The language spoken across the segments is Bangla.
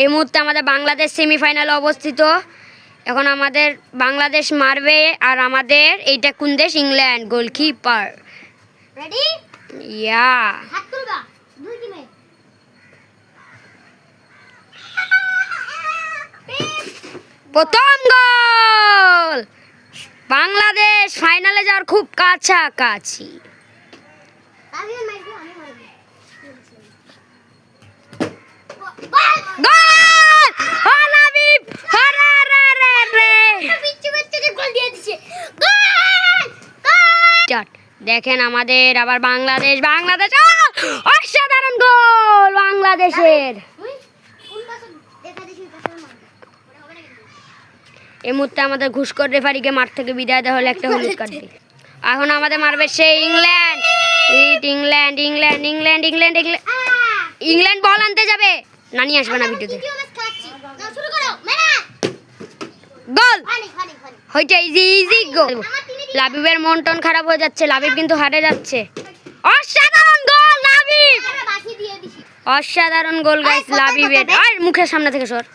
এই মুহূর্তে আমাদের বাংলাদেশ সেমিফাইনালে অবস্থিত। এখন আমাদের বাংলাদেশ মারবে আর আমাদের এইটা কোন দেশ? ইংল্যান্ড। Goalkeeper ready? ইয়া হাত তুলবা দুই টিমে। প্রথম গোল! বাংলাদেশ ফাইনালে যাওয়ার খুব কাছাকাছি। আমি মারবো, আমি মারবো। গোল! ও লাবিব! আরে রে রে রে! পিচ্চু বাচ্চাকে গোল দিয়ে দিছে। গোল! গোল! চাট। দেখেন আমাদের আবার বাংলাদেশ বাংলাদেশ অসাধারণ গোল বাংলাদেশের। কোন পাশে দেখা দিছি পাশে মার। ওটা হবে না কিন্তু। এই মুহূর্তে আমাদের ঘুষখোর রেফারিকে মাঠ থেকে বিদায় দেওয়া হলো একটা হলুদ কার্ড দিয়ে। এখন আমাদের মারবে সেই England. England England England England England England ball আনতে যাবে। নানি আসবে না ভিডিওতে। দ্বিতীয় ম্যাচ খেলাচ্ছি। নাও শুরু করো। মেরা। গোল! Funny funny funny. হইটা ইজি ইজি গোল। লাবিবের মন টন খারাপ হয়ে যাচ্ছে। লাবিব কিন্তু হারে যাচ্ছে। অসাধারণ গোল লাবিব! আমরা বাসি দিয়ে দিছি। অসাধারণ গোল গাইস লাবিবের। আর মুখের সামনে থেকে সর।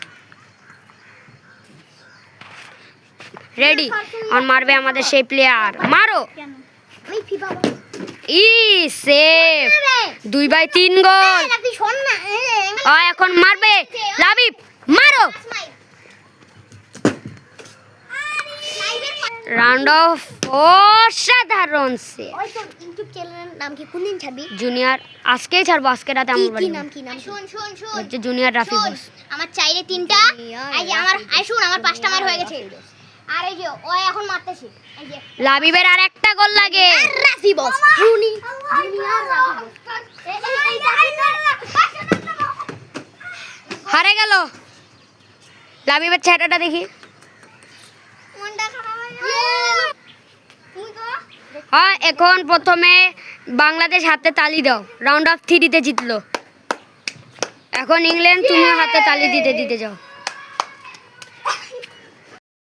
রেডি? আর মারবে আমাদের সেই প্লেয়ার। মারো। কেন? ওই ফিফা ই সেভ। 2/3 গোল। তুই শোন না। এখন মারবে লাবিব। মারো। রাউন্ড অফ অসাধারণ সে ওই তোর ইউটিউব চ্যানেলের নাম কি? কোন দিন ছাড়বি? জুনিয়র আজকেই ছাড়বো। আজকে রাতে আমার বাড়ি কি নাম? শুন শুন শুন। হচ্ছে জুনিয়র রাফি শোন, বস। আমার চাইরে 3টা। এই যে আমার শুন আমার 5টা মার হয়ে গেছে। আর এই যে ও এখন মারতেছে। এই যে লাবিবের আর একটা গোল লাগে। রাফি বস। জুনিয়র রাফি বস। এই হারে গেল। লাবিবের ছেটাটা দেখি। মনটা খারাপ হয়ে গেল। তুই তো হ্যাঁ, এখন প্রথমে বাংলাদেশ হাতে তালি দাও। রাউন্ড অফ 3-তে জিতলো। এখন ইংল্যান্ড তুমিও হাতে তালি দিতে যাও।